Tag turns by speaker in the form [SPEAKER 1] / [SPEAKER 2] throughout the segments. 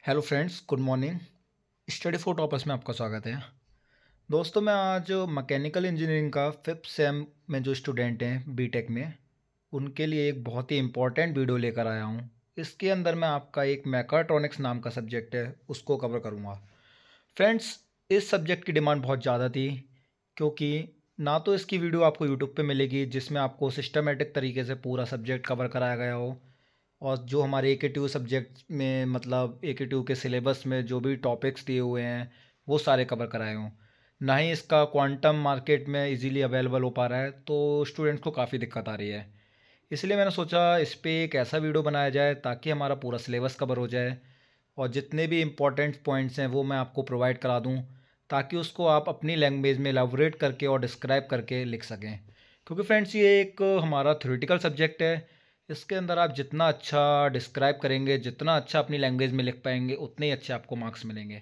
[SPEAKER 1] Hello friends, good morning. Study for toppers में आपका स्वागत है। दोस्तों, मैं आज मैकेनिकल इंजीनियरिंग का फिफ्थ सेम में जो स्टूडेंट हैं बीटेक में, उनके लिए एक बहुत ही इम्पॉर्टेंट वीडियो लेकर आया हूँ। इसके अंदर मैं आपका एक मैकाट्रॉनिक्स नाम का सब्जेक्ट है उसको कवर करूँगा। फ्रेंड्स, इस सब्जेक्ट की डिमांड बहुत ज़्यादा थी, क्योंकि ना तो इसकी वीडियो आपको यूट्यूब पे मिलेगी जिसमें आपको सिस्टमेटिक तरीके से पूरा सब्जेक्ट कवर कराया गया हो, और जो हमारे AK2 सब्जेक्ट में मतलब AK2 के सिलेबस में जो भी टॉपिक्स दिए हुए हैं वो सारे कवर कराए हों। ना ही इसका क्वांटम मार्केट में इजीली अवेलेबल हो पा रहा है, तो स्टूडेंट्स को काफ़ी दिक्कत आ रही है। इसलिए मैंने सोचा इस पे एक ऐसा वीडियो बनाया जाए ताकि हमारा पूरा सिलेबस कवर हो जाए, और जितने भी इम्पोर्टेंट पॉइंट्स हैं वो मैं आपको प्रोवाइड करा दूं, ताकि उसको आप अपनी लैंग्वेज में एलाबोरेट करके और डिस्क्राइब करके लिख सकें। क्योंकि फ्रेंड्स, ये एक हमारा थ्योरेटिकल सब्जेक्ट है। इसके अंदर आप जितना अच्छा डिस्क्राइब करेंगे, जितना अच्छा अपनी लैंग्वेज में लिख पाएंगे, उतने ही अच्छे आपको मार्क्स मिलेंगे।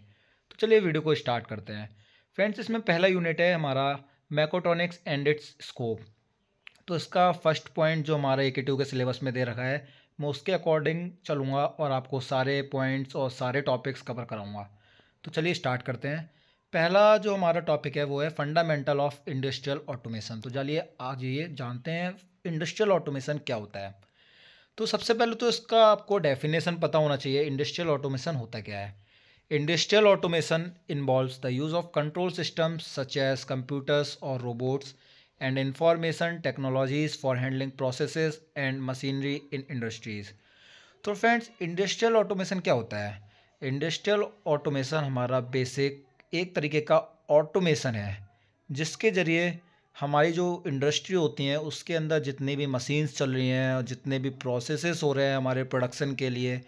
[SPEAKER 1] तो चलिए वीडियो को स्टार्ट करते हैं। फ्रेंड्स, इसमें पहला यूनिट है हमारा मैकोट्रॉनिक्स एंड इट्स स्कोप। तो इसका फर्स्ट पॉइंट जो हमारा AK2 के सिलेबस में दे रखा है, मैं उसके अकॉर्डिंग चलूँगा और आपको सारे पॉइंट्स और सारे टॉपिक्स कवर कराऊँगा। तो चलिए स्टार्ट करते हैं। पहला जो हमारा टॉपिक है वो है फंडामेंटल ऑफ इंडस्ट्रियल ऑटोमेशन। तो चलिए आज ये जानते हैं इंडस्ट्रियल ऑटोमेशन क्या होता है। तो सबसे पहले तो इसका आपको डेफिनेशन पता होना चाहिए, इंडस्ट्रियल ऑटोमेशन होता क्या है। Industrial automation involves the use of control systems such as computers और robots and information technologies for handling processes and machinery in industries। तो फ्रेंड्स, इंडस्ट्रियल ऑटोमेशन क्या होता है। इंडस्ट्रियल ऑटोमेशन हमारा बेसिक एक तरीके का ऑटोमेशन है जिसके ज़रिए हमारी जो इंडस्ट्री होती हैं उसके अंदर जितनी भी मशीन्स चल रही हैं और जितने भी प्रोसेसेस हो रहे हैं हमारे प्रोडक्शन के लिए,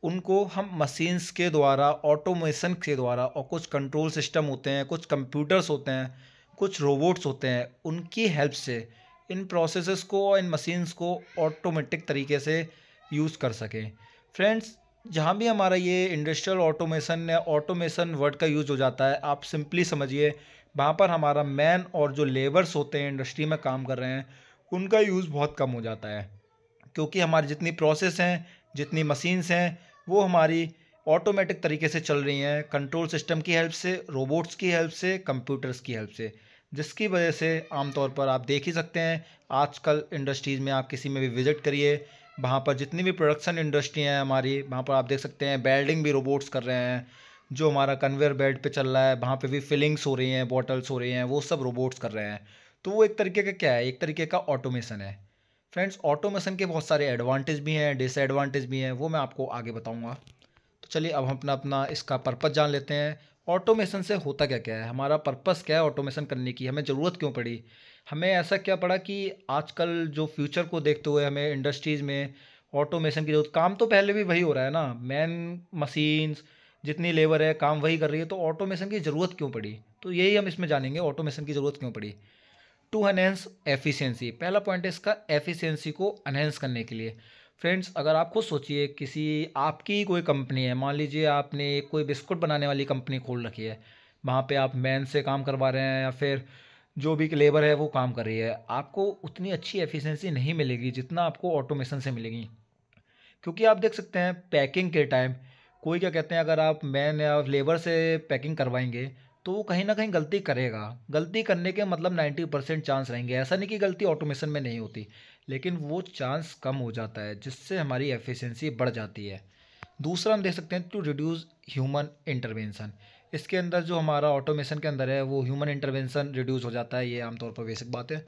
[SPEAKER 1] उनको हम मशीन्स के द्वारा, ऑटोमेशन के द्वारा, और कुछ कंट्रोल सिस्टम होते हैं, कुछ कंप्यूटर्स होते हैं, कुछ रोबोट्स होते हैं, उनकी हेल्प से इन प्रोसेसेस को और इन मशीन्स को ऑटोमेटिक तरीके से यूज़ कर सकें। फ्रेंड्स, जहाँ भी हमारा ये इंडस्ट्रियल ऑटोमेशन या ऑटोमेशन वर्ड का यूज़ हो जाता है, आप सिंपली समझिए वहाँ पर हमारा मैन और जो लेबर्स होते हैं इंडस्ट्री में काम कर रहे हैं उनका यूज़ बहुत कम हो जाता है, क्योंकि हमारी जितनी प्रोसेस हैं, जितनी मशीन्स हैं, वो हमारी ऑटोमेटिक तरीके से चल रही हैं, कंट्रोल सिस्टम की हेल्प से, रोबोट्स की हेल्प से, कंप्यूटर्स की हेल्प से, जिसकी वजह से आमतौर पर आप देख ही सकते हैं आजकल इंडस्ट्रीज़ में आप किसी में भी विज़िट करिए, वहाँ पर जितनी भी प्रोडक्शन इंडस्ट्री हैं हमारी, वहाँ पर आप देख सकते हैं बेल्डिंग भी रोबोट्स कर रहे हैं। जो हमारा कन्वेयर बेल्ट पे चल रहा है वहाँ पे भी फिलिंग्स हो रही हैं, बॉटल्स हो रही हैं, वो सब रोबोट्स कर रहे हैं। तो वो एक तरीके का क्या है, एक तरीके का ऑटोमेशन है। फ्रेंड्स, ऑटोमेशन के बहुत सारे एडवांटेज भी हैं, डिसएडवांटेज भी हैं, वो मैं आपको आगे बताऊंगा। तो चलिए अब हम अपना अपना इसका पर्पस जान लेते हैं। ऑटोमेशन से होता क्या क्या है, हमारा पर्पस क्या है ऑटोमेशन करने की, हमें ज़रूरत क्यों पड़ी, हमें ऐसा क्या पड़ा कि आजकल जो फ्यूचर को देखते हुए हमें इंडस्ट्रीज़ में ऑटोमेशन की जरूरत। काम तो पहले भी वही हो रहा है ना, मैन मशीन्स जितनी लेबर है काम वही कर रही है, तो ऑटोमेशन की ज़रूरत क्यों पड़ी। तो यही हम इसमें जानेंगे, ऑटोमेशन की ज़रूरत क्यों पड़ी। टू एनहेंस एफिशिएंसी, पहला पॉइंट है इसका एफिशिएंसी को एनहेंस करने के लिए। फ्रेंड्स, अगर आप खुद सोचिए, किसी आपकी कोई कंपनी है, मान लीजिए आपने कोई बिस्कुट बनाने वाली कंपनी खोल रखी है, वहाँ पे आप मैन से काम करवा रहे हैं या फिर जो भी लेबर है वो काम कर रही है, आपको उतनी अच्छी एफिशिएंसी नहीं मिलेगी जितना आपको ऑटोमेशन से मिलेगी। क्योंकि आप देख सकते हैं पैकिंग के टाइम कोई क्या कहते हैं, अगर आप मैन या लेबर से पैकिंग करवाएंगे तो वो कहीं ना कहीं गलती करेगा। गलती करने के मतलब 90% चांस रहेंगे, ऐसा नहीं कि गलती ऑटोमेशन में नहीं होती, लेकिन वो चांस कम हो जाता है जिससे हमारी एफिशिएंसी बढ़ जाती है। दूसरा हम देख सकते हैं टू रिड्यूस ह्यूमन इंटरवेंशन। इसके अंदर जो हमारा ऑटोमेशन के अंदर है वो ह्यूमन इंटरवेंशन रिड्यूस हो जाता है, ये आमतौर पर बेसिक बात है।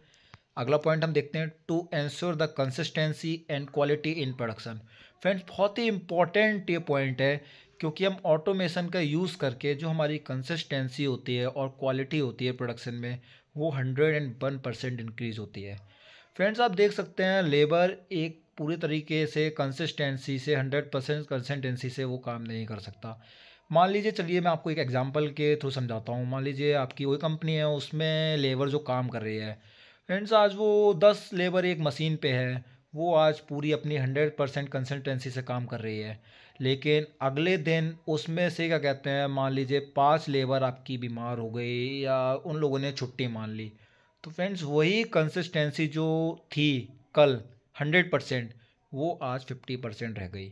[SPEAKER 1] अगला पॉइंट हम देखते हैं to ensure the consistency and quality in production. Friends, बहुत ही इंपॉर्टेंट ये पॉइंट है, क्योंकि हम ऑटोमेशन का यूज़ करके जो हमारी कंसिस्टेंसी होती है और क्वालिटी होती है प्रोडक्शन में, वो 101% इंक्रीज़ होती है। फ्रेंड्स, आप देख सकते हैं लेबर एक पूरी तरीके से कंसिस्टेंसी से 100% कंसिस्टेंसी से वो काम नहीं कर सकता। मान लीजिए, चलिए मैं आपको एक एग्जांपल के थ्रू समझाता हूँ। मान लीजिए आपकी कोई कंपनी है, उसमें लेबर जो काम कर रही है, फ्रेंड्स आज वो 10 लेबर एक मशीन पे है, वो आज पूरी अपनी 100% कंसिस्टेंसी से काम कर रही है, लेकिन अगले दिन उसमें से क्या कहते हैं, मान लीजिए 5 लेबर आपकी बीमार हो गई या उन लोगों ने छुट्टी मान ली। तो फ्रेंड्स, वही कंसिस्टेंसी जो थी कल 100%, वो आज 50% रह गई।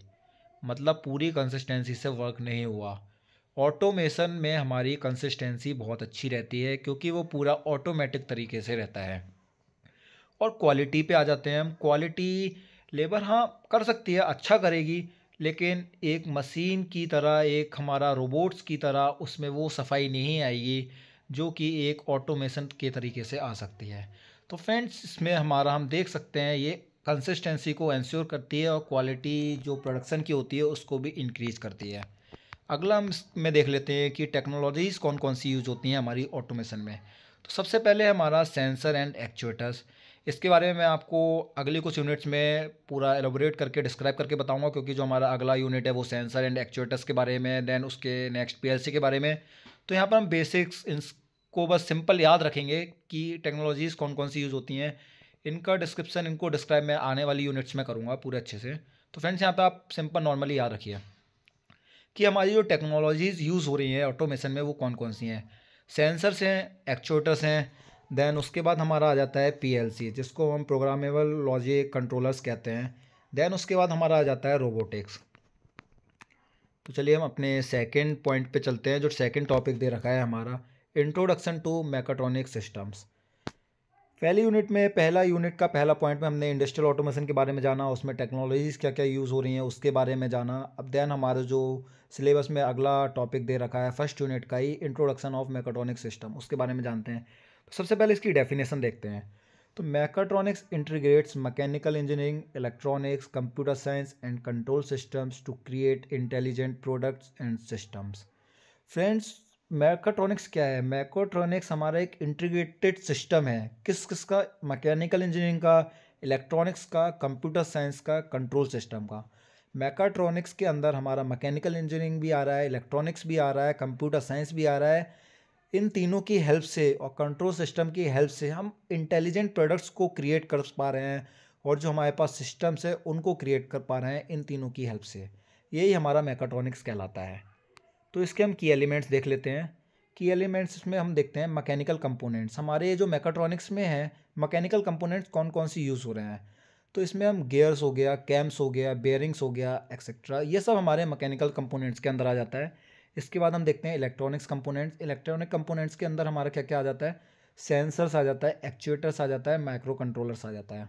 [SPEAKER 1] मतलब पूरी कंसिस्टेंसी से वर्क नहीं हुआ। ऑटोमेशन में हमारी कंसिस्टेंसी बहुत अच्छी रहती है क्योंकि वो पूरा ऑटोमेटिक तरीके से रहता है। और क्वालिटी पे आ जाते हैं हम। क्वालिटी लेबर हाँ कर सकती है, अच्छा करेगी, लेकिन एक मशीन की तरह, एक हमारा रोबोट्स की तरह उसमें वो सफाई नहीं आएगी जो कि एक ऑटोमेशन के तरीके से आ सकती है। तो फ्रेंड्स, इसमें हमारा हम देख सकते हैं ये कंसिस्टेंसी को इंश्योर करती है और क्वालिटी जो प्रोडक्शन की होती है उसको भी इंक्रीज़ करती है। अगला हम इसमें देख लेते हैं कि टेक्नोलॉजीज़ कौन कौन सी यूज़ होती हैं हमारी ऑटोमेशन में। तो सबसे पहले हमारा सेंसर एंड एक्चुएटर्स। इसके बारे में मैं आपको अगली कुछ यूनिट्स में पूरा एलोबोरेट करके डिस्क्राइब करके बताऊंगा, क्योंकि जो हमारा अगला यूनिट है वो सेंसर एंड एक्चुएटर्स के बारे में, देन उसके नेक्स्ट पीएलसी के बारे में। तो यहाँ पर हम बेसिक्स इनको बस सिंपल याद रखेंगे कि टेक्नोलॉजीज़ कौन कौन सी यूज़ होती हैं। इनका डिस्क्रिप्शन, इनको डिस्क्राइब मैं आने वाली यूनिट्स में करूँगा पूरे अच्छे से। तो फ्रेंड्स, यहाँ पर आप सिंपल नॉर्मली याद रखिए कि हमारी जो टेक्नोलॉजीज़ यूज़ हो रही हैं ऑटोमेशन में वो कौन कौन सी हैं। सेंसर्स हैं, एक्चुएटर्स हैं, देन उसके बाद हमारा आ जाता है पीएलसी जिसको हम प्रोग्रामेबल लॉजिक कंट्रोलर्स कहते हैं। देन उसके बाद हमारा आ जाता है रोबोटिक्स। तो चलिए हम अपने सेकंड पॉइंट पे चलते हैं। जो सेकंड टॉपिक दे रखा है हमारा, इंट्रोडक्शन टू मैकाट्रॉनिक सिस्टम्स। पहली यूनिट में, पहला यूनिट का पहला पॉइंट में हमने इंडस्ट्रियल ऑटोमेशन के बारे में जाना, उसमें टेक्नोलॉजीज़ क्या क्या यूज़ हो रही हैं उसके बारे में जाना। अब देन हमारे जो सिलेबस में अगला टॉपिक दे रखा है फर्स्ट यूनिट का ही, इंट्रोडक्शन ऑफ मैकाट्रॉनिक सिस्टम, उसके बारे में जानते हैं। तो सबसे पहले इसकी डेफिनेशन देखते हैं। तो mechatronics integrates mechanical engineering, electronics, computer science and control systems to create intelligent products and systems. Friends, mechatronics क्या है? मैकाट्रॉनिक्स हमारा एक इंटीग्रेटेड सिस्टम है। किस किस का? मैकेनिकल इंजीनियरिंग का, इलेक्ट्रॉनिक्स का, कंप्यूटर साइंस का, कंट्रोल सिस्टम का। मैकाट्रॉनिक्स के अंदर हमारा मैकेनिकल इंजीनियरिंग भी आ रहा है, इलेक्ट्रॉनिक्स भी आ रहा है, कंप्यूटर साइंस भी आ रहा है। इन तीनों की हेल्प से और कंट्रोल सिस्टम की हेल्प से हम इंटेलिजेंट प्रोडक्ट्स को क्रिएट कर पा रहे हैं, और जो हमारे पास सिस्टम्स है उनको क्रिएट कर पा रहे हैं इन तीनों की हेल्प से। यही हमारा मैकाट्रॉनिक्स कहलाता है। तो इसके हम की एलिमेंट्स देख लेते हैं। की एलिमेंट्स में हम देखते हैं मैकेनिकल कंपोनेंट्स। हमारे जो मैकाट्रॉनिक्स में है, मैकेनिकल कंपोनेंट्स कौन कौन सी यूज़ हो रहे हैं। तो इसमें हम गियर्स हो गया, कैम्स हो गया, बेयरिंग्स हो गया, एक्सेट्रा, ये सब हमारे मैकेनिकल कंपोनेंट्स के अंदर आ जाता है। इसके बाद हम देखते हैं इलेक्ट्रॉनिक्स कंपोनेंट्स। इलेक्ट्रॉनिक कंपोनेंट्स के अंदर हमारा क्या क्या आ जाता है? सेंसर्स आ जाता है, एक्चुएटर्स आ जाता है, माइक्रो कंट्रोलर्स आ जाता है।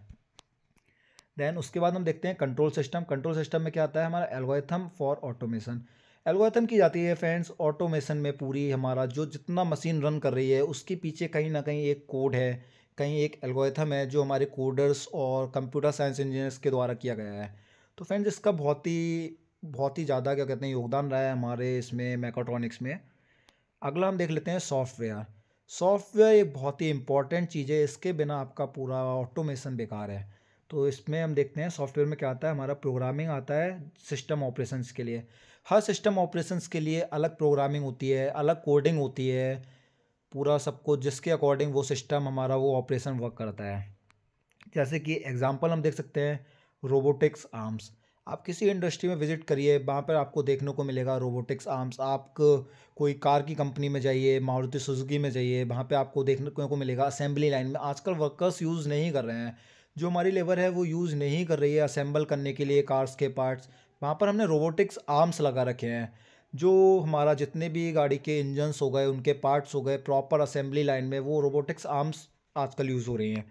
[SPEAKER 1] देन उसके बाद हम देखते हैं कंट्रोल सिस्टम। कंट्रोल सिस्टम में क्या आता है? हमारा एल्गोरिथम फॉर ऑटोमेशन। एल्गोरिथम की जाती है फ्रेंड्स ऑटोमेशन में। पूरी हमारा जो जितना मशीन रन कर रही है उसके पीछे कहीं ना कहीं एक कोड है, कहीं एक एल्गोरिथम है जो हमारे कोडर्स और कंप्यूटर साइंस इंजीनियर्स के द्वारा किया गया है। तो फ्रेंड्स, इसका बहुत ही ज़्यादा क्या कहते हैं योगदान रहा है हमारे इसमें मैकाट्रॉनिक्स में। अगला हम देख लेते हैं सॉफ्टवेयर। सॉफ्टवेयर एक बहुत ही इंपॉर्टेंट चीज़ है, इसके बिना आपका पूरा ऑटोमेशन बेकार है। तो इसमें हम देखते हैं सॉफ्टवेयर में क्या आता है। हमारा प्रोग्रामिंग आता है सिस्टम ऑपरेशंस के लिए। हर सिस्टम ऑपरेशंस के लिए अलग प्रोग्रामिंग होती है, अलग कोडिंग होती है, पूरा सब कुछ जिसके अकॉर्डिंग वो सिस्टम हमारा वो ऑपरेशन वर्क करता है। जैसे कि एग्जांपल हम देख सकते हैं रोबोटिक्स आर्म्स। आप किसी इंडस्ट्री में विजिट करिए, वहाँ पर आपको देखने को मिलेगा रोबोटिक्स आर्म्स। आप कोई कार की कंपनी में जाइए, मारुति सुजुकी में जाइए, वहाँ पे आपको देखने को मिलेगा असेंबली लाइन में आजकल वर्कर्स यूज़ नहीं कर रहे हैं। जो हमारी लेबर है वो यूज़ नहीं कर रही है असेंबल करने के लिए कार्स के पार्ट्स। वहाँ पर हमने रोबोटिक्स आर्म्स लगा रखे हैं, जो हमारा जितने भी गाड़ी के इंजन्स हो गए, उनके पार्ट्स हो गए, प्रॉपर असेंबली लाइन में वो रोबोटिक्स आर्म्स आजकल यूज़ हो रही हैं।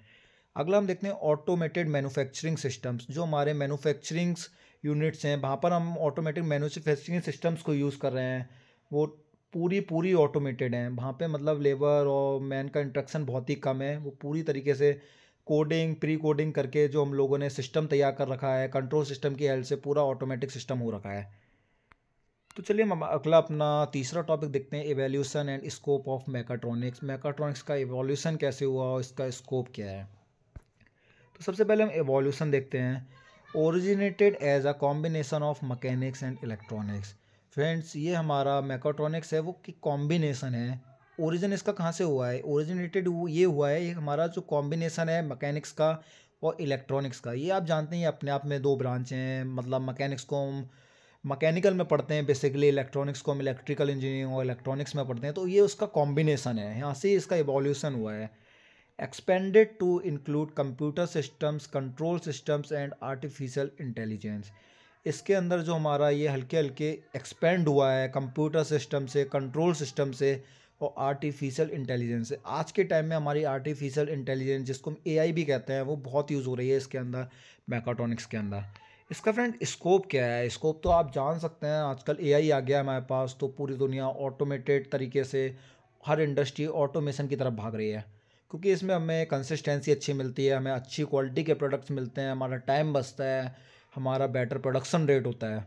[SPEAKER 1] अगला हम देखते हैं ऑटोमेटेड मैन्युफैक्चरिंग सिस्टम्स। जो हमारे मैन्युफैक्चरिंग्स यूनिट्स हैं, वहाँ पर हम ऑटोमेटिक मैन्युफैक्चरिंग सिस्टम्स को यूज़ कर रहे हैं। वो पूरी पूरी ऑटोमेटेड हैं। वहाँ पे मतलब लेबर और मैन का इंटरेक्शन बहुत ही कम है। वो पूरी तरीके से कोडिंग, प्री कोडिंग करके जो हम लोगों ने सिस्टम तैयार कर रखा है, कंट्रोल सिस्टम की हेल्प से पूरा ऑटोमेटिक सिस्टम हो रखा है। तो चलिए हम अगला अपना तीसरा टॉपिक देखते हैं, evolution and scope of mechatronics. Mechatronics का एवोल्यूशन कैसे हुआ और इसका स्कोप क्या है। तो सबसे पहले हम एवोल्यूशन देखते हैं। Originated as a combination of mechanics and electronics. Friends, ये हमारा मैकाट्रॉनिक्स है वो की कॉम्बिनेशन है। ओरिजिन इसका कहाँ से हुआ है? ओरिजिनेटेड ये हुआ है, ये हमारा जो कॉम्बिनेशन है मैकेनिक्स का और इलेक्ट्रॉनिक्स का। ये आप जानते हैं अपने आप में दो ब्रांच हैं। मतलब मैकेनिक्स को हम मैकेनिकल में पढ़ते हैं बेसिकली, इलेक्ट्रॉनिक्स को हम इलेक्ट्रिकल इंजीनियरिंग और इलेक्ट्रॉनिक्स में पढ़ते हैं। तो ये उसका कॉम्बिनेशन है, यहाँ से इसका इवोल्यूशन हुआ है। expanded to include computer systems, control systems and artificial intelligence। इसके अंदर जो हमारा ये हल्के हल्के एक्सपेंड हुआ है कंप्यूटर सिस्टम से, कंट्रोल सिस्टम से और आर्टिफिशियल इंटेलिजेंस से। आज के टाइम में हमारी आर्टिफिशियल इंटेलिजेंस, जिसको हम एआई भी कहते हैं, वो बहुत यूज़ हो रही है इसके अंदर, मैकाट्रॉनिक्स के अंदर। इसका फ्रेंड स्कोप क्या है? स्कोप तो आप जान सकते हैं, आजकल एआई आ गया है हमारे पास, तो पूरी दुनिया ऑटोमेटेड तरीके से, हर इंडस्ट्री ऑटोमेशन की तरफ भाग रही है, क्योंकि इसमें हमें कंसिस्टेंसी अच्छी मिलती है, हमें अच्छी क्वालिटी के प्रोडक्ट्स मिलते हैं, हमारा टाइम बचता है, हमारा बेटर प्रोडक्शन रेट होता है।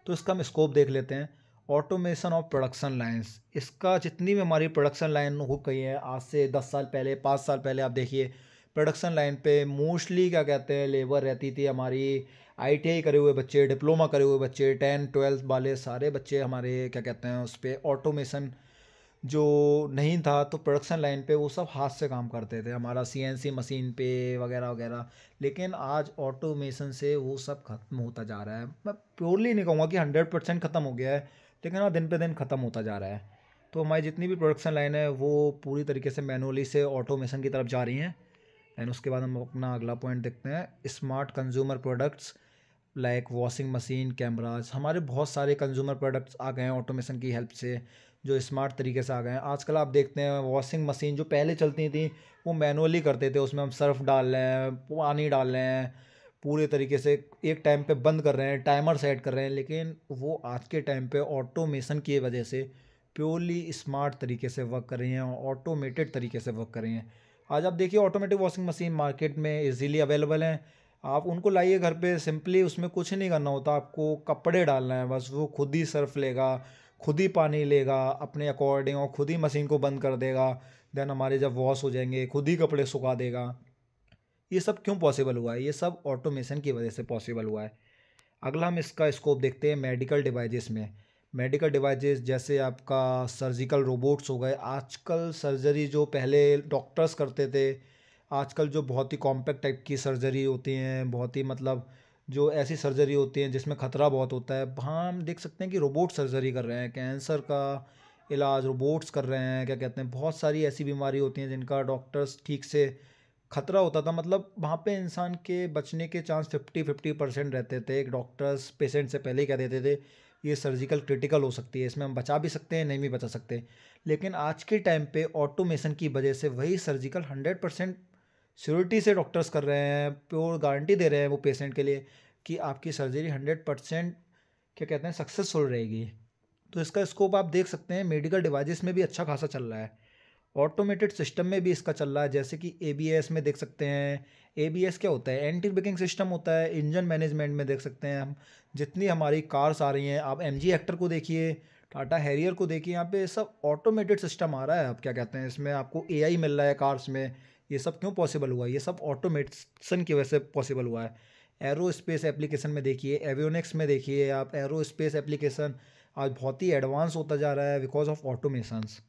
[SPEAKER 1] तो इसका हम स्कोप देख लेते हैं। ऑटोमेशन ऑफ प्रोडक्शन लाइंस, इसका जितनी भी हमारी प्रोडक्शन लाइन हो गई है आज से 10 साल पहले, 5 साल पहले, आप देखिए प्रोडक्शन लाइन पे मोस्टली क्या कहते हैं, लेबर रहती थी हमारी, आईटीआई करे हुए बच्चे, डिप्लोमा करे हुए बच्चे, 10 12 वाले सारे बच्चे हमारे क्या कहते हैं उस पर ऑटोमेशन जो नहीं था, तो प्रोडक्शन लाइन पे वो सब हाथ से काम करते थे हमारा, सीएनसी मशीन पे वगैरह वगैरह। लेकिन आज ऑटोमेशन से वो सब खत्म होता जा रहा है। मैं प्योरली नहीं कहूँगा कि 100% ख़त्म हो गया है, लेकिन हाँ दिन पे दिन ख़त्म होता जा रहा है। तो हमारी जितनी भी प्रोडक्शन लाइन है वो पूरी तरीके से मैनुअली से ऑटोमेशन की तरफ जा रही हैं। एंड उसके बाद हम अपना अगला पॉइंट देखते हैं, smart consumer products like washing machine, cameras. हमारे बहुत सारे कंज्यूमर प्रोडक्ट्स आ गए हैं ऑटोमेशन की हेल्प से, जो स्मार्ट तरीके से आ गए हैं। आजकल आप देखते हैं वॉशिंग मशीन जो पहले चलती थी वो मैनुअली करते थे, उसमें हम सर्फ डाल रहे हैं, पानी डाल रहे हैं, पूरे तरीके से एक टाइम पे बंद कर रहे हैं, टाइमर सेट कर रहे हैं। लेकिन वो आज के टाइम पे ऑटोमेशन की वजह से प्योरली स्मार्ट तरीके से वर्क कर रही हैं और ऑटोमेटेड तरीके से वर्क कर रही हैं। आज आप देखिए ऑटोमेटिक वॉशिंग मशीन मार्केट में इजीली अवेलेबल हैं, आप उनको लाइए घर पे, सिंपली उसमें कुछ नहीं करना होता, आपको कपड़े डालना है बस, वो खुद ही सर्फ लेगा, खुद ही पानी लेगा अपने अकॉर्डिंग और खुद ही मशीन को बंद कर देगा। देन हमारे जब वॉश हो जाएंगे खुद ही कपड़े सुखा देगा। ये सब क्यों पॉसिबल हुआ है? ये सब ऑटोमेशन की वजह से पॉसिबल हुआ है। अगला हम इसका स्कोप देखते हैं मेडिकल डिवाइसेस में। मेडिकल डिवाइसेस जैसे आपका सर्जिकल रोबोट्स हो गए, आजकल सर्जरी जो पहले डॉक्टर्स करते थे, आजकल जो बहुत ही कॉम्पैक्ट टाइप की सर्जरी होती हैं, बहुत ही मतलब जो ऐसी सर्जरी होती हैं जिसमें ख़तरा बहुत होता है, वहाँ हम देख सकते हैं कि रोबोट सर्जरी कर रहे हैं, कैंसर का इलाज रोबोट्स कर रहे हैं, क्या कहते हैं, बहुत सारी ऐसी बीमारी होती हैं जिनका डॉक्टर्स ठीक से खतरा होता था, मतलब वहाँ पे इंसान के बचने के चांस 50-50% रहते थे। एक डॉक्टर्स पेशेंट से पहले ही कह देते थे ये सर्जिकल क्रिटिकल हो सकती है, इसमें हम बचा भी सकते हैं, नहीं भी बचा सकते। लेकिन आज के टाइम पे ऑटोमेशन की वजह से वही सर्जिकल 100% श्योरिटी से डॉक्टर्स कर रहे हैं, प्योर गारंटी दे रहे हैं वो पेशेंट के लिए कि आपकी सर्जरी 100% क्या कहते हैं सक्सेसफुल रहेगी। तो इसका स्कोप आप देख सकते हैं मेडिकल डिवाइसेस में भी अच्छा खासा चल रहा है, ऑटोमेटेड सिस्टम में भी इसका चल रहा है। जैसे कि एबीएस में देख सकते हैं, एबीएस क्या होता है, एंटी ब्रेकिंग सिस्टम होता है। इंजन मैनेजमेंट में देख सकते हैं हम, जितनी हमारी कार्स आ रही हैं, आप एमजी हेक्टर को देखिए, टाटा हैरियर को देखिए, यहाँ पे सब ऑटोमेटेड सिस्टम आ रहा है। अब क्या कहते हैं इसमें आपको एआई मिल रहा है कार्स में। ये सब क्यों पॉसिबल हुआ? ये सब ऑटोमेशन की वजह से पॉसिबल हुआ है। एरो स्पेस एप्लीकेशन में देखिए, एवियोनिक्स में देखिए आप, एरो स्पेस एप्लीकेशन आज बहुत ही एडवांस होता जा रहा है बिकॉज ऑफ ऑटोमेशंस।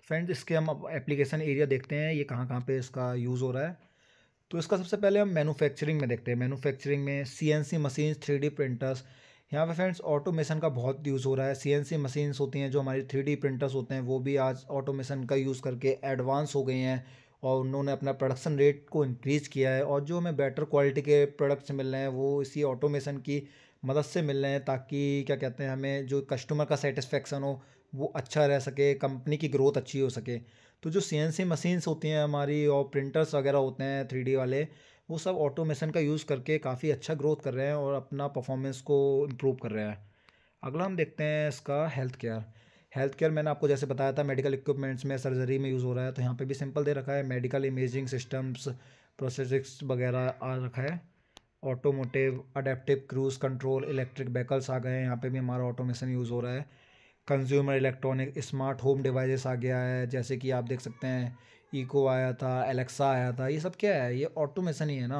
[SPEAKER 1] फ्रेंड्स इसके हम अब एप्लीकेशन एरिया देखते हैं, ये कहाँ कहाँ पे इसका यूज़ हो रहा है। तो इसका सबसे पहले हम मैन्युफैक्चरिंग में देखते हैं। मैन्युफैक्चरिंग में सीएनसी मशीन्स, 3D प्रिंटर्स, यहाँ पे फ्रेंड्स ऑटोमेशन का बहुत यूज़ हो रहा है। सीएनसी मशीन्स होती हैं जो हमारी 3D प्रिंटर्स होते हैं, वो भी आज ऑटोमेशन का यूज़ करके एडवांस हो गई हैं और उन्होंने अपना प्रोडक्शन रेट को इंक्रीज़ किया है। और जो हमें बेटर क्वालिटी के प्रोडक्ट्स मिल रहे हैं वो इसी ऑटोमेशन की मदद से मिल रहे हैं, ताकि क्या कहते हैं हमें जो कस्टमर का सेटिस्फेक्शन हो वो अच्छा रह सके, कंपनी की ग्रोथ अच्छी हो सके। तो जो सीएनसी मशीन्स होती हैं हमारी और प्रिंटर्स वगैरह होते हैं 3D वाले, वो सब ऑटोमेशन का यूज़ करके काफ़ी अच्छा ग्रोथ कर रहे हैं और अपना परफॉर्मेंस को इम्प्रूव कर रहे हैं। अगला हम देखते हैं इसका हेल्थ केयर। हेल्थ केयर मैंने आपको जैसे बताया था मेडिकल इक्विपमेंट्स में, सर्जरी में यूज़ हो रहा है, तो यहाँ पे भी सिंपल दे रखा है, मेडिकल इमेजिंग सिस्टम्स, प्रोसेसिक्स वगैरह आ रखा है। Automotive, adaptive cruise control, electric vehicles आ गए हैं, यहाँ पे भी हमारा ऑटोमेशन यूज़ हो रहा है। Consumer electronic, smart home devices आ गया है, जैसे कि आप देख सकते हैं इको आया था, एलेक्सा आया था, ये सब क्या है? ये ऑटोमेशन ही है ना।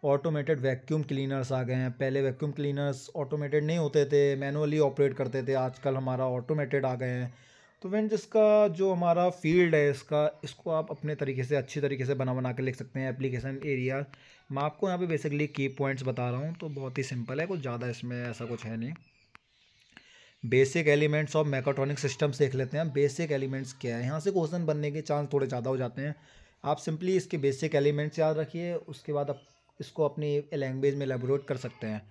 [SPEAKER 1] ऑटोमेटेड वैक्यूम क्लीनर्स आ गए हैं, पहले वैक्यूम क्लीनर्स ऑटोमेटेड नहीं होते थे, मैनुअली ऑपरेट करते थे, आजकल हमारा ऑटोमेटेड आ गए हैं। तो फ्रेंड्स जिसका जो हमारा फील्ड है इसको आप अपने तरीके से अच्छी तरीके से बना बना के लिख सकते हैं। एप्लीकेशन एरिया मैं आपको यहाँ पे बेसिकली की पॉइंट्स बता रहा हूँ, तो बहुत ही सिंपल है, कुछ ज़्यादा इसमें ऐसा कुछ है नहीं। बेसिक एलिमेंट्स ऑफ मैकाट्रॉनिक सिस्टम्स देख लेते हैं। बेसिक एलिमेंट्स क्या है? यहाँ से क्वेश्चन बनने के चांस थोड़े ज़्यादा हो जाते हैं। आप सिंपली इसके बेसिक एलिमेंट्स याद रखिए, उसके बाद आप इसको अपनी लैंग्वेज में एलेबोरेट कर सकते हैं।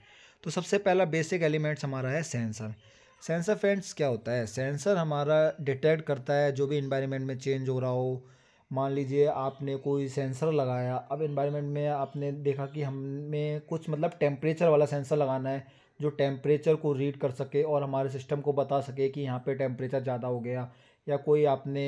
[SPEAKER 1] तो सबसे पहला बेसिक एलिमेंट्स हमारा है सेंसर। सेंसर फ्रेंड्स क्या होता है? सेंसर हमारा डिटेक्ट करता है जो भी इन्वायरमेंट में चेंज हो रहा हो। मान लीजिए आपने कोई सेंसर लगाया, अब इन्वायरमेंट में आपने देखा कि हमें कुछ मतलब टेम्परेचर वाला सेंसर लगाना है जो टेम्परेचर को रीड कर सके और हमारे सिस्टम को बता सके कि यहाँ पे टेम्परेचर ज़्यादा हो गया। या कोई आपने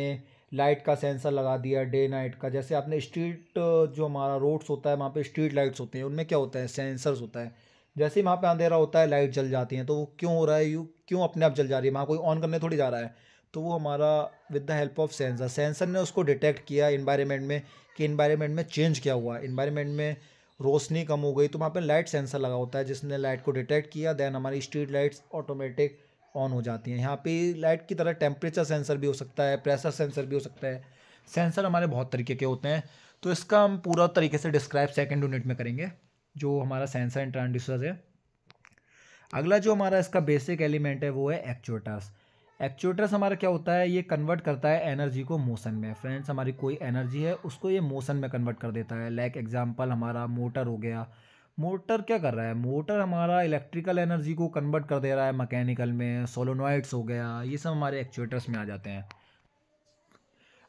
[SPEAKER 1] लाइट का सेंसर लगा दिया डे नाइट का, जैसे आपने स्ट्रीट जो हमारा रोड्स होता है वहाँ पे स्ट्रीट लाइट्स होते हैं, उनमें क्या होता है? सेंसर्स होता है। जैसे ही वहाँ पे अंधेरा होता है लाइट जल जाती हैं, तो वो क्यों हो रहा है? क्यों अपने आप जल जा रही है? वहाँ कोई ऑन करने थोड़ी जा रहा है। तो वो हमारा with the help of sensor, sensor ने उसको डिटेक्ट किया इन्वायरमेंट में कि इन्वायरमेंट में चेंज क्या हुआ, इन्वायरमेंट में रोशनी कम हो गई, तो वहाँ पे लाइट सेंसर लगा होता है जिसने लाइट को डिटेक्ट किया। देन हमारी स्ट्रीट लाइट्स ऑटोमेटिक ऑन हो जाती हैं। यहाँ पे लाइट की तरह टेम्परेचर सेंसर भी हो सकता है, प्रेशर सेंसर भी हो सकता है। सेंसर हमारे बहुत तरीके के होते हैं, तो इसका हम पूरा तरीके से डिस्क्राइब सेकेंड यूनिट में करेंगे जो हमारा सेंसर एंड ट्रांसड्यूसर है। अगला जो हमारा इसका बेसिक एलिमेंट है वो है एक्चुएटर्स। एक्चुएटर्स हमारा क्या होता है? ये कन्वर्ट करता है एनर्जी को मोशन में। फ्रेंड्स, हमारी कोई एनर्जी है उसको ये मोशन में कन्वर्ट कर देता है। लाइक एग्जांपल हमारा मोटर हो गया। मोटर क्या कर रहा है? मोटर हमारा इलेक्ट्रिकल एनर्जी को कन्वर्ट कर दे रहा है मैकेनिकल में। सोलोनॉइड्स हो गया, ये सब हमारे एक्चुएटर्स में आ जाते हैं।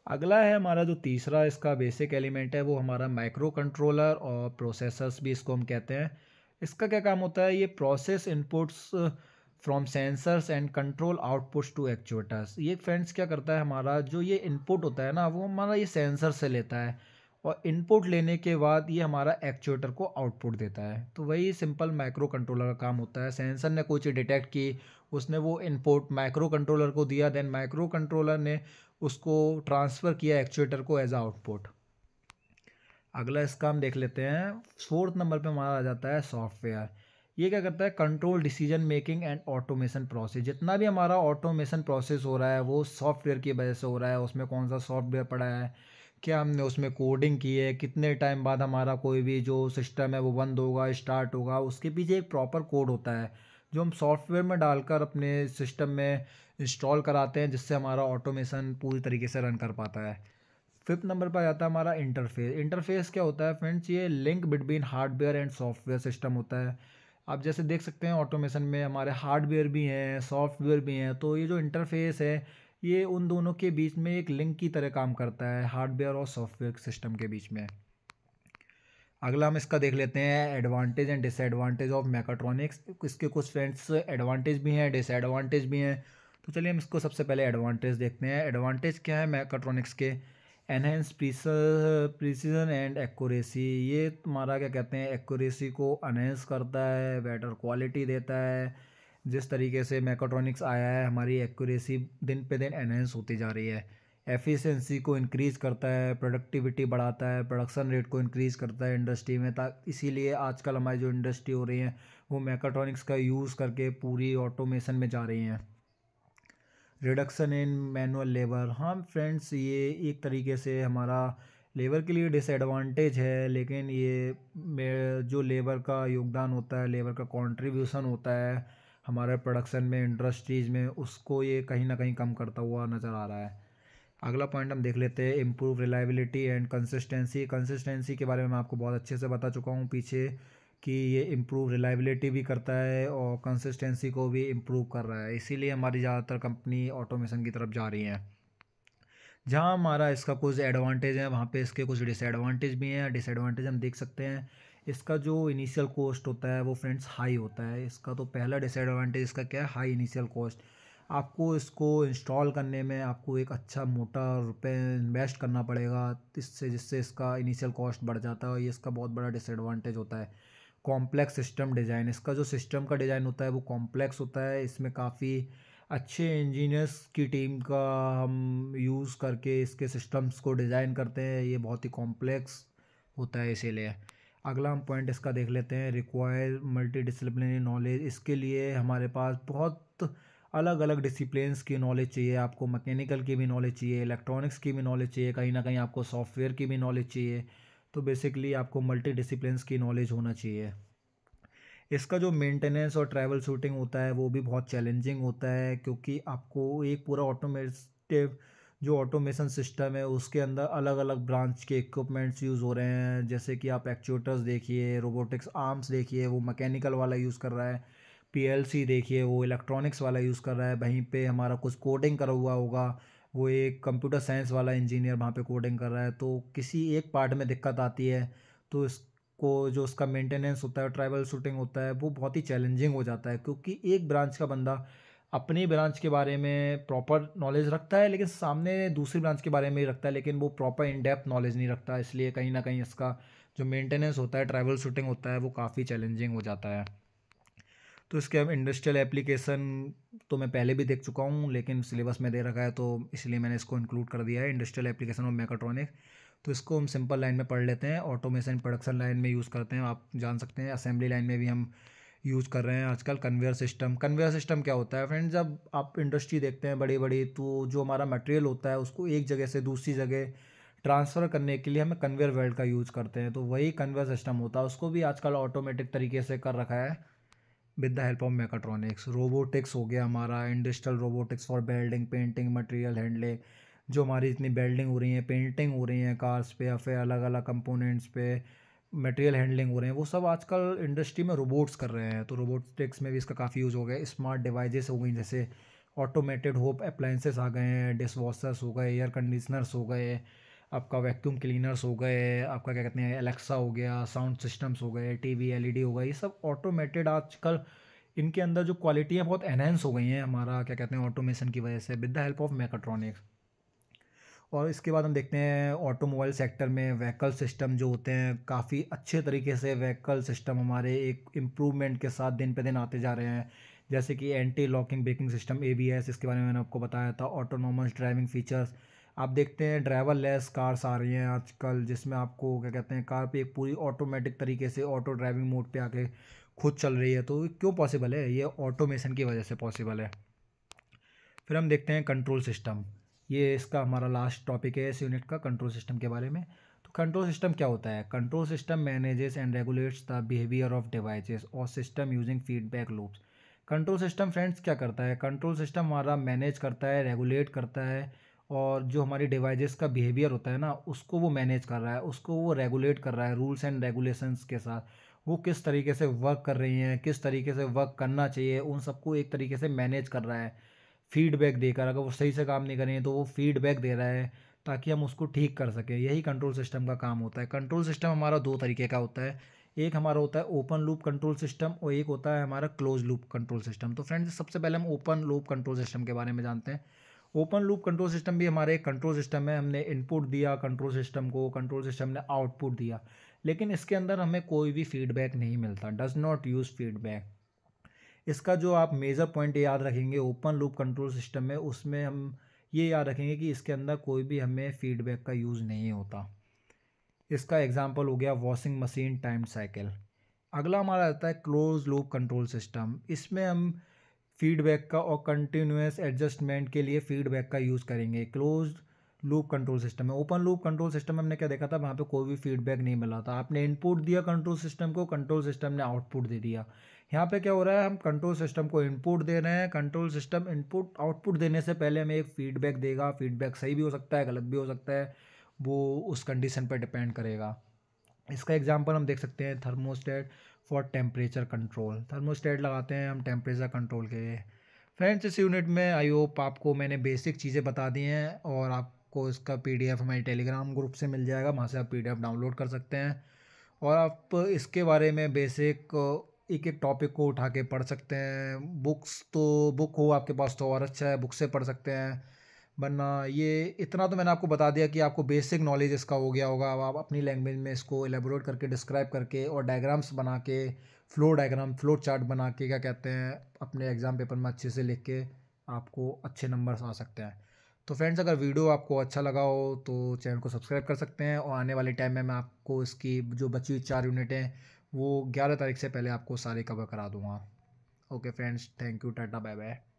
[SPEAKER 1] अगला है हमारा जो तीसरा इसका बेसिक एलिमेंट है वो हमारा माइक्रो कंट्रोलर और प्रोसेसर्स भी इसको हम कहते हैं। इसका क्या काम होता है? ये process inputs from sensors and control outputs to actuators. ये फ्रेंड्स क्या करता है? हमारा जो ये इनपुट होता है ना, वो हमारा ये सेंसर से लेता है और इनपुट लेने के बाद ये हमारा एक्चुएटर को आउटपुट देता है। तो वही सिंपल माइक्रो कंट्रोलर का काम होता है। सेंसर ने कोई चीज़ डिटेक्ट की, उसने वो इनपुट माइक्रो कंट्रोलर को दिया, देन माइक्रो कंट्रोलर ने उसको ट्रांसफ़र किया एक्चुएटर को एज आउटपुट। अगला इसका हम देख लेते हैं। फोर्थ नंबर पे हमारा आ जाता है सॉफ्टवेयर। ये क्या करता है? Control decision making and automation process. जितना भी हमारा ऑटोमेशन प्रोसेस हो रहा है वो सॉफ्टवेयर की वजह से हो रहा है। उसमें कौन सा सॉफ्टवेयर पड़ा है, क्या हमने उसमें कोडिंग की है, कितने टाइम बाद हमारा कोई भी जो सिस्टम है वो बंद होगा स्टार्ट होगा, उसके पीछे एक प्रॉपर कोड होता है जो हम सॉफ्टवेयर में डालकर अपने सिस्टम में इंस्टॉल कराते हैं, जिससे हमारा ऑटोमेशन पूरी तरीके से रन कर पाता है। फिफ्थ नंबर पर आ जाता है हमारा इंटरफेस। इंटरफेस क्या होता है फ्रेंड्स? ये link between hardware and software system होता है। आप जैसे देख सकते हैं ऑटोमेशन में हमारे हार्डवेयर भी हैं सॉफ्टवेयर भी हैं, तो ये जो इंटरफेस है ये उन दोनों के बीच में एक लिंक की तरह काम करता है, हार्डवेयर और सॉफ्टवेयर सिस्टम के बीच में। अगला हम इसका देख लेते हैं advantage and disadvantage of mechatronics. इसके कुछ फ्रेंड्स एडवांटेज भी हैं डिसएडवांटेज भी हैं, तो चलिए हम इसको सबसे पहले एडवांटेज देखते हैं। एडवांटेज क्या है मैकाट्रॉनिक्स के? Enhance precision and accuracy. ये तुम्हारा क्या कहते हैं, एक्यूरेसी को अनहेंस करता है, बेटर क्वालिटी देता है। जिस तरीके से मैकाट्रॉनिक्स आया है हमारी एक्यूरेसी दिन पे दिन एनहेंस होती जा रही है। एफिशिएंसी को इंक्रीज़ करता है, प्रोडक्टिविटी बढ़ाता है, प्रोडक्शन रेट को इंक्रीज़ करता है इंडस्ट्री में। इसीलिए आजकल हमारी जो इंडस्ट्री हो रही है वो मैकाट्रॉनिक्स का यूज़ करके पूरी ऑटोमेशन में जा रही हैं। Reduction in manual labour. हाँ फ्रेंड्स, ये एक तरीके से हमारा लेबर के लिए डिसएडवांटेज है, लेकिन ये जो लेबर का योगदान होता है, लेबर का कंट्रीब्यूशन होता है हमारे प्रोडक्शन में इंडस्ट्रीज़ में, उसको ये कहीं ना कहीं कम करता हुआ नज़र आ रहा है। अगला पॉइंट हम देख लेते हैं improve reliability and consistency. Consistency के बारे में मैं आपको बहुत अच्छे से बता चुका हूँ पीछे कि ये इम्प्रूव रिलायबिलिटी भी करता है और कंसिस्टेंसी को भी इम्प्रूव कर रहा है। इसीलिए हमारी ज़्यादातर कंपनी ऑटोमेशन की तरफ जा रही हैं। जहाँ हमारा इसका कुछ एडवांटेज है वहाँ पे इसके कुछ डिसएडवांटेज भी हैं। डिसएडवांटेज हम देख सकते हैं, इसका जो इनिशियल कॉस्ट होता है वो फ्रेंड्स हाई होता है। इसका तो पहला डिसएडवांटेज इसका क्या है? High initial cost. आपको इसको इंस्टॉल करने में आपको एक अच्छा मोटा रुपए इन्वेस्ट करना पड़ेगा, जिससे इसका इनिशियल कॉस्ट बढ़ जाता है और ये इसका बहुत बड़ा डिसएडवांटेज होता है। Complex system design. इसका जो सिस्टम का डिज़ाइन होता है वो कॉम्प्लेक्स होता है। इसमें काफ़ी अच्छे इंजीनियर्स की टीम का हम यूज़ करके इसके सिस्टम्स को डिज़ाइन करते हैं। ये बहुत ही कॉम्प्लेक्स होता है इसीलिए। अगला हम पॉइंट इसका देख लेते हैं रिक्वायर मल्टी डिसिप्लिनरी नॉलेज। इसके लिए हमारे पास बहुत अलग अलग डिसिप्लिन्स की नॉलेज चाहिए। आपको मैकेनिकल की भी नॉलेज चाहिए, इलेक्ट्रॉनिक्स की भी नॉलेज चाहिए, कहीं ना कहीं आपको सॉफ्टवेयर की भी नॉलेज चाहिए। तो बेसिकली आपको मल्टी डिसिप्लिन्स की नॉलेज होना चाहिए। इसका जो मेंटेनेंस और ट्रैवल शूटिंग होता है वो भी बहुत चैलेंजिंग होता है, क्योंकि आपको एक पूरा ऑटोमेटिव जो ऑटोमेशन सिस्टम है उसके अंदर अलग अलग ब्रांच के इक्विपमेंट्स यूज़ हो रहे हैं, जैसे कि आप एक्चुएटर्स देखिए, रोबोटिक्स आर्म्स देखिए वो मैकेनिकल वाला यूज़ कर रहा है, पीएलसी देखिए वो इलेक्ट्रॉनिक्स वाला यूज़ कर रहा है, वहीं पे हमारा कुछ कोडिंग करा हुआ होगा, वो एक कंप्यूटर साइंस वाला इंजीनियर वहाँ पे कोडिंग कर रहा है। तो किसी एक पार्ट में दिक्कत आती है तो इसको जो उसका मेंटेनेंस होता है, ट्रैबल शूटिंग होता है, वो बहुत ही चैलेंजिंग हो जाता है, क्योंकि एक ब्रांच का बंदा अपनी ब्रांच के बारे में प्रॉपर नॉलेज रखता है लेकिन सामने दूसरी ब्रांच के बारे में ही रखता है, लेकिन वो प्रॉपर इन डेप्थ नॉलेज नहीं रखता, इसलिए कहीं ना कहीं इसका जो मेंटेनेंस होता है, ट्रैवल शूटिंग होता है, वो काफ़ी चैलेंजिंग हो जाता है। तो इसके हम इंडस्ट्रियल एप्लीकेशन तो मैं पहले भी देख चुका हूँ, लेकिन सिलेबस में दे रखा है तो इसलिए मैंने इसको इंक्लूड कर दिया है, इंडस्ट्रियल एप्लीकेशन ऑफ मैकाट्रॉनिक्स। तो इसको हम सिंपल लाइन में पढ़ लेते हैं। ऑटोमेशन प्रोडक्शन लाइन में यूज़ करते हैं, आप जान सकते हैं। असेंबली लाइन में भी हम यूज़ कर रहे हैं आजकल कन्वेयर सिस्टम। कन्वेयर सिस्टम क्या होता है फ्रेंड्स? जब आप इंडस्ट्री देखते हैं बड़ी बड़ी, तो जो हमारा मटेरियल होता है उसको एक जगह से दूसरी जगह ट्रांसफ़र करने के लिए हमें कन्वेयर बेल्ट का यूज़ करते हैं, तो वही कन्वेयर सिस्टम होता है। उसको भी आजकल ऑटोमेटिक तरीके से कर रखा है with the help of mechatronics. Robotics हो गया हमारा, industrial robotics for welding, painting, material handling. जो हमारी इतनी बेल्डिंग हो रही है, पेंटिंग हो रही है कार्स पे या फिर अलग अलग कंपोनेंट्स पे, मटेरियल हैंडलिंग हो रहे हैं, वो सब आजकल इंडस्ट्री में रोबोट्स कर रहे हैं। तो रोबोटिक्स में भी इसका काफ़ी यूज़ हो गया। स्मार्ट डिवाइसेस हो गई, जैसे ऑटोमेटेड होम अप्लाइंसेस आ गए हैं, डिश वॉशर्स हो गए, एयर कंडीशनर्स हो गए, आपका वैक्यूम क्लीनर्स हो गए, आपका क्या कहते हैं एलेक्सा हो गया, साउंड सिस्टम्स हो गए, टीवी एलईडी हो गई, ये सब ऑटोमेटेड आजकल। इनके अंदर जो क्वालिटी है बहुत एनहेंस हो गई हैं हमारा क्या कहते हैं ऑटोमेशन की वजह से, with the help of mechatronics. और इसके बाद हम देखते हैं ऑटोमोबाइल सेक्टर में व्हीकल सिस्टम जो होते हैं, काफ़ी अच्छे तरीके से व्हीकल सिस्टम हमारे एक इम्प्रूवमेंट के साथ दिन पे दिन आते जा रहे हैं। जैसे कि anti locking braking system ABS, इसके बारे में मैंने आपको बताया था। ऑटोनोमस ड्राइविंग फीचर्स, आप देखते हैं ड्राइवर लेस कार्स आ रही हैं आजकल, जिसमें आपको क्या कहते हैं कार पे एक पूरी ऑटोमेटिक तरीके से ऑटो ड्राइविंग मोड पे आके खुद चल रही है। तो क्यों पॉसिबल है? ये ऑटोमेशन की वजह से पॉसिबल है। फिर हम देखते हैं कंट्रोल सिस्टम। ये इसका हमारा लास्ट टॉपिक है इस यूनिट का, कंट्रोल सिस्टम के बारे में। तो कंट्रोल सिस्टम क्या होता है? Control system manages and regulates the behaviour of devices और system using feedback loops. Control system friends क्या करता है? कंट्रोल सिस्टम हमारा मैनेज करता है, रेगुलेट करता है, और जो हमारी डिवाइसेस का बिहेवियर होता है ना, उसको वो मैनेज कर रहा है, उसको वो रेगुलेट कर रहा है रूल्स एंड रेगुलेशंस के साथ। वो किस तरीके से वर्क कर रही हैं, किस तरीके से वर्क करना चाहिए, उन सबको एक तरीके से मैनेज कर रहा है फीडबैक देकर। अगर वो सही से काम नहीं कर रही है तो वो फीडबैक दे रहा है ताकि हम उसको ठीक कर सकें। यही कंट्रोल सिस्टम का काम होता है। कंट्रोल सिस्टम हमारा दो तरीके का होता है, एक हमारा होता है ओपन लूप कंट्रोल सिस्टम और एक होता है हमारा क्लोज लूप कंट्रोल सिस्टम। तो फ्रेंड्स सबसे पहले हम ओपन लूप कंट्रोल सिस्टम के बारे में जानते हैं। ओपन लूप कंट्रोल सिस्टम भी हमारे एक कंट्रोल सिस्टम है, हमने इनपुट दिया कंट्रोल सिस्टम को, कंट्रोल सिस्टम ने आउटपुट दिया, लेकिन इसके अंदर हमें कोई भी फीडबैक नहीं मिलता, डज नॉट यूज़ फीडबैक। इसका जो आप मेजर पॉइंट याद रखेंगे ओपन लूप कंट्रोल सिस्टम में, उसमें हम ये याद रखेंगे कि इसके अंदर कोई भी हमें फीडबैक का यूज़ नहीं होता। इसका एग्जांपल हो गया वॉशिंग मशीन टाइम साइकिल। अगला हमारा आता है क्लोज लूप कंट्रोल सिस्टम। इसमें हम फीडबैक का और कंटिन्यूस एडजस्टमेंट के लिए फीडबैक का यूज़ करेंगे। क्लोज लूप कंट्रोल सिस्टम में, ओपन लूप कंट्रोल सिस्टम में हमने क्या देखा था, वहाँ पे कोई भी फीडबैक नहीं मिला था। आपने इनपुट दिया कंट्रोल सिस्टम को, कंट्रोल सिस्टम ने आउटपुट दे दिया। यहाँ पे क्या हो रहा है, हम कंट्रोल सिस्टम को इनपुट दे रहे हैं, कंट्रोल सिस्टम इनपुट आउटपुट देने से पहले हमें एक फीडबैक देगा। फीडबैक सही भी हो सकता है, गलत भी हो सकता है, वो उस कंडीशन पर डिपेंड करेगा। इसका एग्जांपल हम देख सकते हैं thermostat for temperature control. Thermostat लगाते हैं हम टेम्परेचर कंट्रोल के लिए। फ्रेंड्स इस यूनिट में आई होप आपको मैंने बेसिक चीज़ें बता दी हैं, और आपको इसका पीडीएफ हमारे टेलीग्राम ग्रुप से मिल जाएगा, वहाँ से आप पीडीएफ डाउनलोड कर सकते हैं, और आप इसके बारे में बेसिक एक एक टॉपिक को उठा के पढ़ सकते हैं। बुक्स तो बुक हो आपके पास तो और अच्छा है, बुक से पढ़ सकते हैं, वरना ये इतना तो मैंने आपको बता दिया कि आपको बेसिक नॉलेज इसका हो गया होगा। अब आप अपनी लैंग्वेज में इसको एलेबोरेट करके डिस्क्राइब करके और डायग्राम्स बना के, फ्लो डायग्राम फ्लो चार्ट बना के क्या कहते हैं अपने एग्ज़ाम पेपर में अच्छे से लिख के आपको अच्छे नंबर्स आ सकते हैं। तो फ्रेंड्स अगर वीडियो आपको अच्छा लगा हो तो चैनल को सब्सक्राइब कर सकते हैं, और आने वाले टाइम में मैं आपको इसकी जो बची हुई 4 यूनिट हैं वो 11 तारीख से पहले आपको सारे कवर करा दूँगा। ओके फ्रेंड्स, थैंक यू, टाटा, बाय बाय।